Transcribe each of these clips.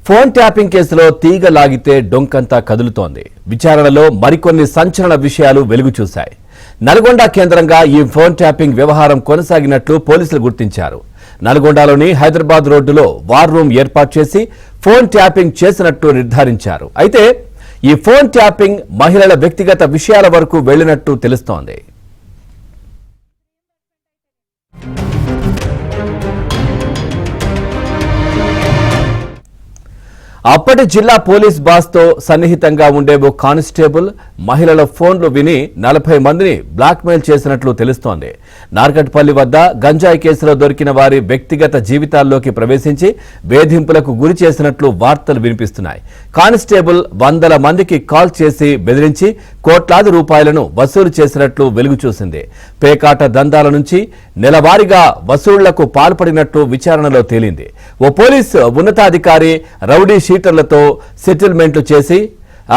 Phone tapping కేసులో తీగ లాగితే డొంకంతా కదులుతోంది. విచారణలో మరికొన్ని సంచలన విషయాలు వెలుగు చూశాయి. నల్గొండ కేంద్రంగా ఈ ఫోన్ ట్యాపింగ్ వ్యవహారం కొనసాగినట్లు పోలీసులు గుర్తించారు. నల్గొండలోని హైదరాబాద్ రోడ్డులో వార్ రూమ్ ఏర్పాటు చేసి ఫోన్ ట్యాపింగ్ చేసినట్టు నిర్ధారించారు. అయితే ఈ ఫోన్ ట్యాపింగ్ మహిళల వ్యక్తిగత విషయాల వరకు వెళ్లినట్టు తెలుస్తోంది. అప్పటి జిల్లా పోలీస్ బాస్తో సన్నిహితంగా ఉండే ఓ కానిస్టేబుల్ మహిళల ఫోన్లు విని 40 మందిని బ్లాక్మెయిల్ చేసినట్లు తెలుస్తోంది. నార్కట్పల్లి వద్ద గంజాయి కేసులో దొరికిన వారి వ్యక్తిగత జీవితాల్లోకి ప్రవేశించి వేధింపులకు గురి చేసినట్లు వార్తలు వినిపిస్తున్నాయి. కానిస్టేబుల్ వందల మందికి కాల్ చేసి బెదిరించి కోట్లాది రూపాయలను వసూలు చేసినట్లు వెలుగు చూసింది. పేకాట దందాల నుంచి నెలవారీగా వసూళ్లకు పాల్పడినట్లు విచారణలో తేలింది. ఓ పోలీసు ఉన్నతాధికారి రౌడీ షీటర్లతో సెటిల్మెంట్లు చేసి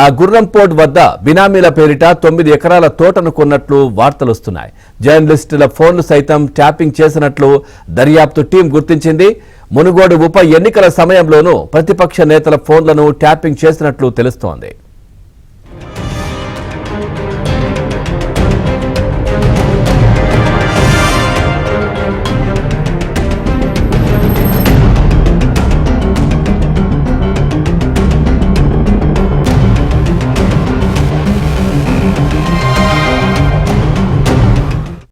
ఆ గుర్రంపోర్ట్ వద్ద బినామీల పేరిట 9 ఎకరాల తోటను కొన్నట్లు వార్తలొస్తున్నాయి. జర్నలిస్టుల ఫోన్లు సైతం ట్యాపింగ్ చేసినట్లు దర్యాప్తు టీం గుర్తించింది. మునుగోడు ఉప ఎన్నికల సమయంలోనూ ప్రతిపక్ష నేతల ఫోన్లను ట్యాపింగ్ చేసినట్లు తెలుస్తోంది.